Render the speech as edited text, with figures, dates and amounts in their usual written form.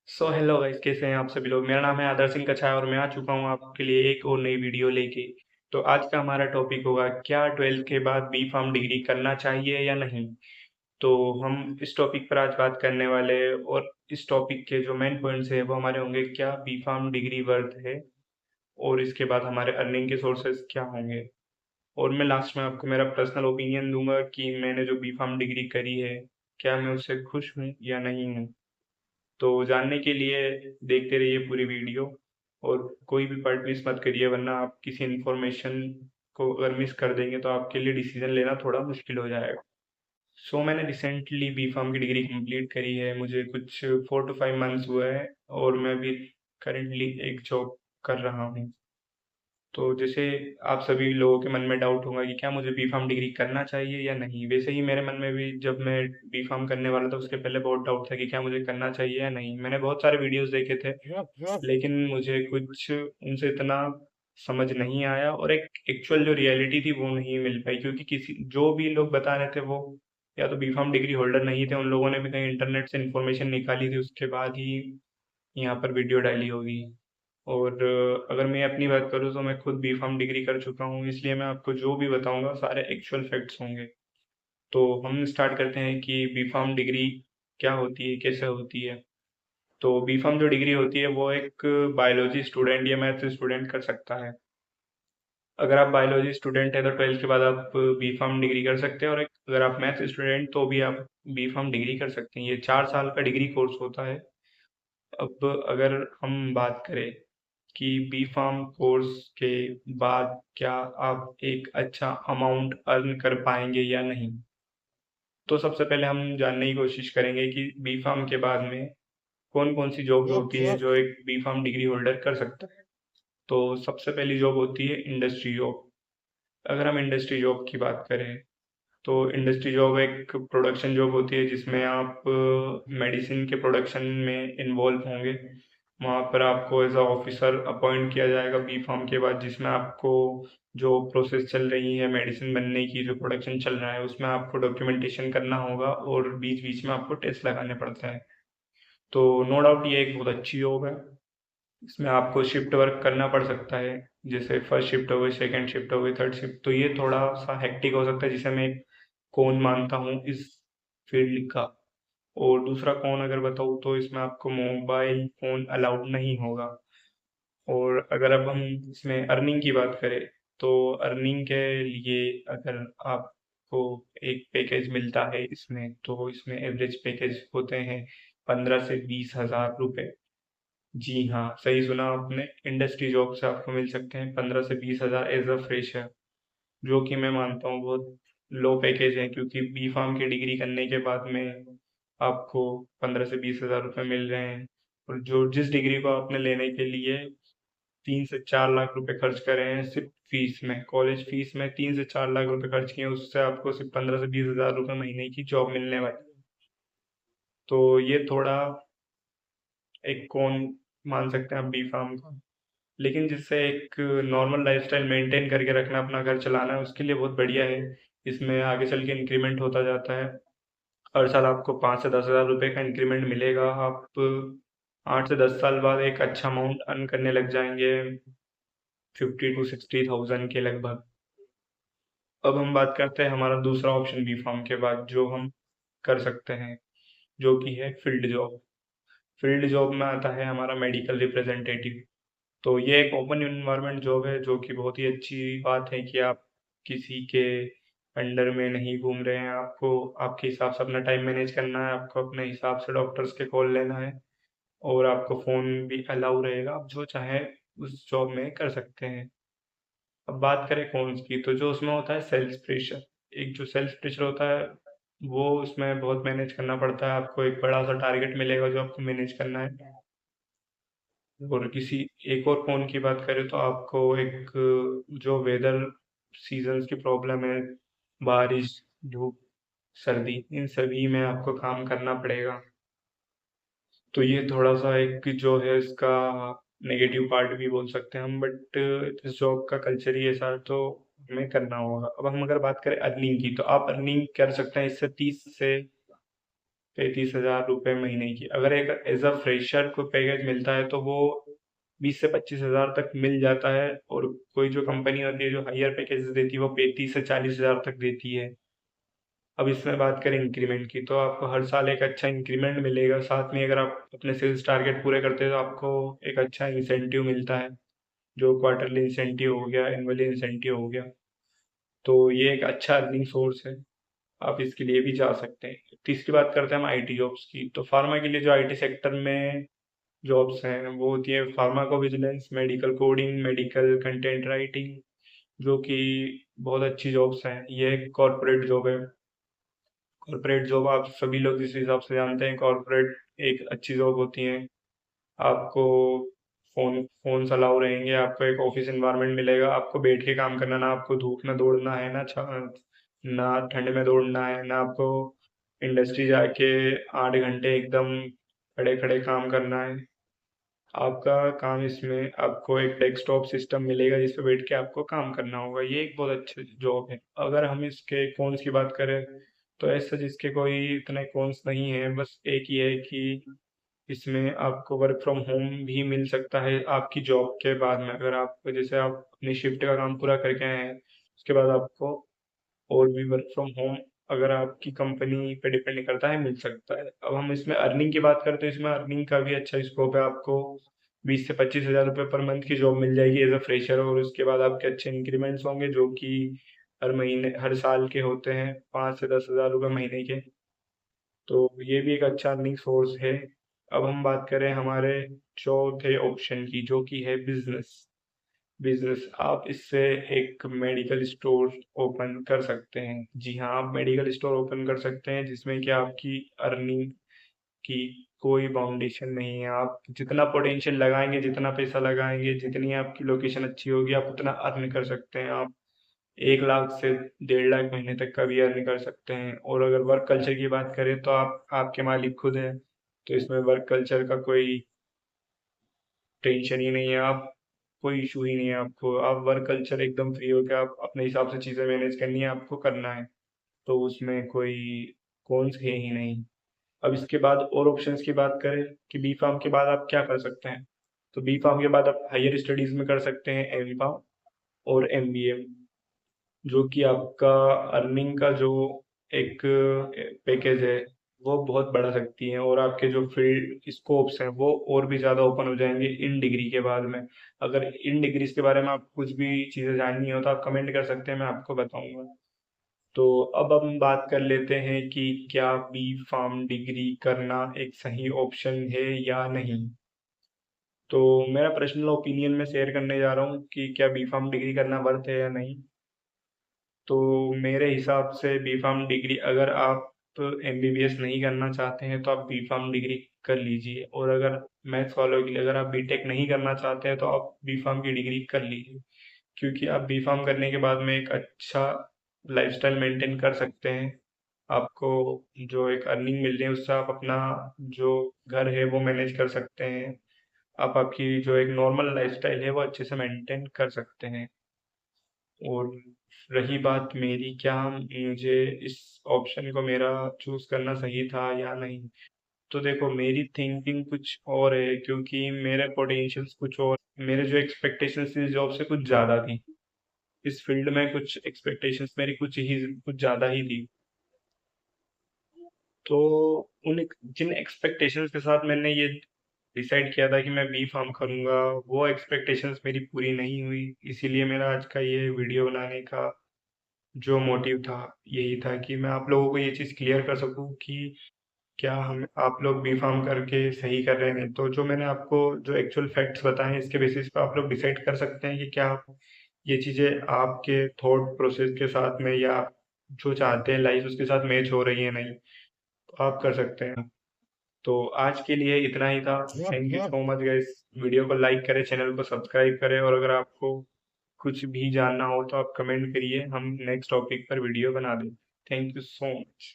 Hello guys, कैसे हैं आप सभी लोग। मेरा नाम है आदर सिंह कछाय और मैं आ चुका हूँ आपके लिए एक और नई वीडियो लेके। तो आज का हमारा टॉपिक होगा, क्या 12th के बाद बी फार्म डिग्री करना चाहिए या नहीं। तो हम इस टॉपिक पर आज बात करने वाले हैं और इस टॉपिक के जो मेन पॉइंट्स है वो हमारे होंगे, क्या बी फार्म डिग्री वर्थ है, और इसके बाद हमारे अर्निंग के सोर्सेज क्या होंगे। और मैं लास्ट में आपको मेरा पर्सनल ओपिनियन दूंगा कि मैंने जो बी फार्म डिग्री करी है, क्या मैं उससे खुश हूँ या नहीं हूँ। तो जानने के लिए देखते रहिए पूरी वीडियो, और कोई भी पार्ट मिस मत करिए, वरना आप किसी इन्फॉर्मेशन को अगर मिस कर देंगे तो आपके लिए डिसीजन लेना थोड़ा मुश्किल हो जाएगा। मैंने रिसेंटली बी फार्म की डिग्री कंप्लीट करी है, मुझे कुछ 4 to 5 मंथ्स हुआ है, और मैं भी करेंटली एक जॉब कर रहा हूँ। तो जैसे आप सभी लोगों के मन में डाउट होगा कि क्या मुझे बी फार्म डिग्री करना चाहिए या नहीं, वैसे ही मेरे मन में भी जब मैं बी फार्म करने वाला था उसके पहले बहुत डाउट था कि क्या मुझे करना चाहिए या नहीं। मैंने बहुत सारे वीडियोस देखे थे, लेकिन मुझे कुछ उनसे इतना समझ नहीं आया, और एक एक्चुअल जो रियलिटी थी वो नहीं मिल पाई, क्योंकि किसी जो भी लोग बता रहे थे वो या तो बी फार्म डिग्री होल्डर नहीं थे, उन लोगों ने भी कहीं इंटरनेट से इन्फॉर्मेशन निकाली थी, उसके बाद ही यहाँ पर वीडियो डाली होगी। और अगर मैं अपनी बात करूँ तो मैं खुद बी फार्म डिग्री कर चुका हूँ, इसलिए मैं आपको जो भी बताऊंगा सारे एक्चुअल फैक्ट्स होंगे। तो हम स्टार्ट करते हैं कि बी फार्म डिग्री क्या होती है, कैसे होती है। तो बी फार्म जो डिग्री होती है वो एक बायोलॉजी स्टूडेंट या मैथ्स स्टूडेंट कर सकता है। अगर आप बायोलॉजी स्टूडेंट है तो 12th के बाद आप बी फार्म डिग्री कर सकते हैं, और अगर आप मैथ्स स्टूडेंट तो भी आप बी फार्म डिग्री कर सकते हैं। ये 4 साल का डिग्री कोर्स होता है। अब अगर हम बात करें कि बी फार्म कोर्स के बाद क्या आप एक अच्छा अमाउंट अर्न कर पाएंगे या नहीं, तो सबसे पहले हम जानने की कोशिश करेंगे कि बी फार्म के बाद में कौन कौन सी जॉब होती है जो एक बी फार्म डिग्री होल्डर कर सकता है। तो सबसे पहली जॉब होती है इंडस्ट्री जॉब। अगर हम इंडस्ट्री जॉब की बात करें तो इंडस्ट्री जॉब एक प्रोडक्शन जॉब होती है, जिसमें आप मेडिसिन के प्रोडक्शन में इन्वॉल्व होंगे। वहाँ पर आपको एज अ ऑफिसर अपॉइंट किया जाएगा बी फार्म के बाद, जिसमें आपको जो प्रोसेस चल रही है मेडिसिन बनने की, जो प्रोडक्शन चल रहा है उसमें आपको डॉक्यूमेंटेशन करना होगा, और बीच बीच में आपको टेस्ट लगाने पड़ता है। तो नो डाउट ये एक बहुत अच्छी जॉब है। इसमें आपको शिफ्ट वर्क करना पड़ सकता है, जैसे फर्स्ट शिफ्ट हो गई, सेकंड शिफ्ट हो गई, थर्ड शिफ्ट, तो ये थोड़ा सा हेक्टिक हो सकता है, जिसे मैं कौन मानता हूँ इस फील्ड का। और दूसरा कौन अगर बताऊँ तो इसमें आपको मोबाइल फोन अलाउड नहीं होगा। और अगर अब हम इसमें अर्निंग की बात करें तो अर्निंग के लिए अगर आपको एक पैकेज मिलता है इसमें, तो इसमें एवरेज पैकेज होते हैं 15 से 20 हज़ार रुपए। जी हाँ, सही सुना आपने, इंडस्ट्री जॉब से आपको मिल सकते हैं 15 से 20 हज़ार एज अ फ्रेशर, जो कि मैं मानता हूँ बहुत लो पैकेज है, क्योंकि बी फार्म की डिग्री करने के बाद में आपको 15 से 20 हज़ार रुपये मिल रहे हैं, और जो जिस डिग्री को आपने लेने के लिए 3 से 4 लाख रुपए खर्च करे हैं सिर्फ फीस में, कॉलेज फीस में 3 से 4 लाख रुपए खर्च किए हैं, उससे आपको सिर्फ 15 से 20 हज़ार रुपये महीने की जॉब मिलने वाली है। तो ये थोड़ा एक कौन मान सकते हैं आप बी फार्म का। लेकिन जिससे एक नॉर्मल लाइफस्टाइल मेंटेन करके रखना, अपना घर चलाना है, उसके लिए बहुत बढ़िया है। इसमें आगे चल के इंक्रीमेंट होता जाता है, हर साल आपको 5 से 10 हज़ार रुपये का इंक्रीमेंट मिलेगा। आप 8 से 10 साल बाद एक अच्छा अमाउंट अर्न करने लग जाएंगे, 50 to 60 थाउजेंड के लगभग। अब हम बात करते हैं हमारा दूसरा ऑप्शन बी फार्म के बाद जो हम कर सकते हैं, जो कि है फील्ड जॉब। फील्ड जॉब में आता है हमारा मेडिकल रिप्रेजेंटेटिव। तो ये एक ओपन इन्वायरमेंट जॉब है, जो कि बहुत ही अच्छी बात है कि आप किसी के अंडर में नहीं घूम रहे हैं। आपको आपके हिसाब से अपना टाइम मैनेज करना है, आपको अपने हिसाब से डॉक्टर्स के कॉल लेना है, और आपको फ़ोन भी अलाउ रहेगा, आप जो चाहें उस जॉब में कर सकते हैं। अब बात करें कॉन्स की, तो जो उसमें होता है सेल्स प्रेशर, एक जो सेल्स प्रेशर होता है वो उसमें बहुत मैनेज करना पड़ता है। आपको एक बड़ा सा टारगेट मिलेगा जो आपको मैनेज करना है। और किसी एक और फोन की बात करें तो आपको एक जो वेदर सीजन्स की प्रॉब्लम है, बारिश, धूप, सर्दी, इन सभी में आपको काम करना पड़ेगा। तो ये थोड़ा सा एक जो है इसका नेगेटिव पार्ट भी बोल सकते हैं हम, बट इस जॉब का कल्चर ही ऐसा है, तो हमें करना होगा। अब हम अगर बात करें अर्निंग की, तो आप अर्निंग कर सकते हैं इससे 30 से ₹35,000 महीने की। अगर एक एज अ फ्रेशर को पैकेज मिलता है तो वो 20 से 25 हज़ार तक मिल जाता है, और कोई जो कंपनी होती है जो हायर पैकेजेस देती है वो 35 से 40 हज़ार तक देती है। अब इसमें बात करें इंक्रीमेंट की, तो आपको हर साल एक अच्छा इंक्रीमेंट मिलेगा। साथ में अगर आप अपने सेल्स टारगेट पूरे करते हैं तो आपको एक अच्छा इंसेंटिव मिलता है, जो क्वार्टरली इंसेंटिव हो गया, एनुअली इंसेंटिव हो गया। तो ये एक अच्छा अर्निंग सोर्स है, आप इसके लिए भी जा सकते हैं। तीसरी बात करते हैं हम आईटी जॉब्स की। तो फार्मा के लिए जो आईटी सेक्टर में जॉब्स हैं वो होती है pharmacovigilance, medical coding, medical content writing, जो कि बहुत अच्छी जॉब्स हैं। ये एक कॉर्पोरेट जॉब है। कॉर्पोरेट जॉब आप सभी लोग जिस हिसाब से जानते हैं, कॉर्पोरेट एक अच्छी जॉब होती है। आपको फोन अलाउ रहेंगे, आपको एक ऑफिस एनवायरनमेंट मिलेगा, आपको बैठ के काम करना, ना आपको धूप में दौड़ना है, ना ठंड में दौड़ना है, ना आपको इंडस्ट्री जाके 8 घंटे एकदम खड़े खड़े काम करना है। आपका काम इसमें आपको एक डेस्कटॉप सिस्टम मिलेगा जिस पे बैठ के आपको काम करना होगा। ये एक बहुत अच्छी जॉब है। अगर हम इसके कॉन्स की बात करें तो ऐसा जिसके कोई इतने कॉन्स नहीं है, बस एक ही है कि इसमें आपको वर्क फ्रॉम होम भी मिल सकता है आपकी जॉब के बाद में। अगर आप जैसे आप अपनी शिफ्ट का काम पूरा करके आए हैं, उसके बाद आपको और भी वर्क फ्रॉम होम, अगर आपकी कंपनी पे डिपेंड करता है, मिल सकता है। अब हम इसमें अर्निंग की बात करते हैं, इसमें अर्निंग का भी अच्छा स्कोप है। आपको 20 से 25 हज़ार रुपये पर मंथ की जॉब मिल जाएगी एज अ फ्रेशर, और उसके बाद आपके अच्छे इंक्रीमेंट्स होंगे जो कि हर महीने हर साल के होते हैं, 5 से 10 हज़ार रुपये महीने के। तो ये भी एक अच्छा अर्निंग सोर्स है। अब हम बात करें हमारे चौथे ऑप्शन की, जो कि है बिजनेस। बिजनेस, आप इससे एक मेडिकल स्टोर ओपन कर सकते हैं। जी हाँ, आप मेडिकल स्टोर ओपन कर सकते हैं जिसमें कि आपकी अर्निंग की कोई बाउंडेशन नहीं है। आप जितना पोटेंशियल लगाएंगे, जितना पैसा लगाएंगे, जितनी आपकी लोकेशन अच्छी होगी, आप उतना अर्न कर सकते हैं। आप 1 लाख से 1.5 लाख महीने तक का भी अर्न कर सकते हैं। और अगर वर्क कल्चर की बात करें तो आप आपके मालिक खुद हैं, तो इसमें वर्क कल्चर का कोई टेंशन ही नहीं है। आप कोई इशू ही नहीं है आपको। आप वर्क कल्चर एकदम फ्री होकर आप अपने हिसाब से चीज़ें मैनेज करनी है, आपको करना है। तो उसमें कोई कॉन्स है ही नहीं। अब इसके बाद और ऑप्शंस की बात करें कि बी फार्म के बाद आप क्या कर सकते हैं, तो बी फार्म के बाद आप हायर स्टडीज में कर सकते हैं एम फार्म और एमबीए, जो कि आपका अर्निंग का जो एक पैकेज है वो बहुत बढ़ा सकती है, और आपके जो फील्ड स्कोप्स हैं वो और भी ज़्यादा ओपन हो जाएंगे इन डिग्री के बाद में। अगर इन डिग्रीज के बारे में आप कुछ भी चीज़ें जाननी हो तो आप कमेंट कर सकते हैं, मैं आपको बताऊंगा। तो अब हम बात कर लेते हैं कि क्या बी फार्म डिग्री करना एक सही ऑप्शन है या नहीं। तो मेरा पर्सनल ओपिनियन में शेयर करने जा रहा हूँ कि क्या बी फार्म डिग्री करना वर्थ है या नहीं। तो मेरे हिसाब से बी फार्म डिग्री, अगर आप एमबीबीएस नहीं करना चाहते हैं तो आप बी फार्म डिग्री कर लीजिए, और अगर मैथ्स वालों के लिए अगर आप बीटेक नहीं करना चाहते हैं तो आप बी फार्म की डिग्री कर लीजिए, क्योंकि आप बी फार्म करने के बाद में एक अच्छा लाइफस्टाइल मेंटेन कर सकते हैं। आपको जो एक अर्निंग मिल रही है उससे आप अपना जो घर है वो मैनेज कर सकते हैं। आप आपकी जो एक नॉर्मल लाइफस्टाइल है वो अच्छे से मेंटेन कर सकते हैं। और रही बात मेरी, क्या मुझे इस ऑप्शन को मेरा चूज करना सही था या नहीं, तो देखो मेरी थिंकिंग कुछ और है, क्योंकि मेरे पोटेंशियल्स कुछ और, मेरे जो एक्सपेक्टेशंस इस जॉब से कुछ ज़्यादा थी। इस फील्ड में कुछ एक्सपेक्टेशंस मेरी कुछ ज़्यादा ही थी। तो उन जिन एक्सपेक्टेशंस के साथ मैंने ये डिसाइड किया था कि मैं बी फार्म करूँगा, वो एक्सपेक्टेशंस मेरी पूरी नहीं हुई। इसीलिए मेरा आज का ये वीडियो बनाने का जो मोटिव था यही था कि मैं आप लोगों को ये चीज़ क्लियर कर सकूं कि क्या हम आप लोग बी फार्म करके सही कर रहे हैं। तो जो मैंने आपको जो एक्चुअल फैक्ट्स बताए हैं इसके बेसिस पे आप लोग डिसाइड कर सकते हैं कि क्या ये चीज़ें आपके थॉट प्रोसेस के साथ में, या आप जो चाहते हैं लाइफ उसके साथ मैच हो रही है नहीं, तो आप कर सकते हैं। तो आज के लिए इतना ही था। Thank you so much guys. Video को लाइक करें, चैनल को सब्सक्राइब करें, और अगर आपको कुछ भी जानना हो तो आप कमेंट करिए, हम नेक्स्ट टॉपिक पर वीडियो बना दें। Thank you so much.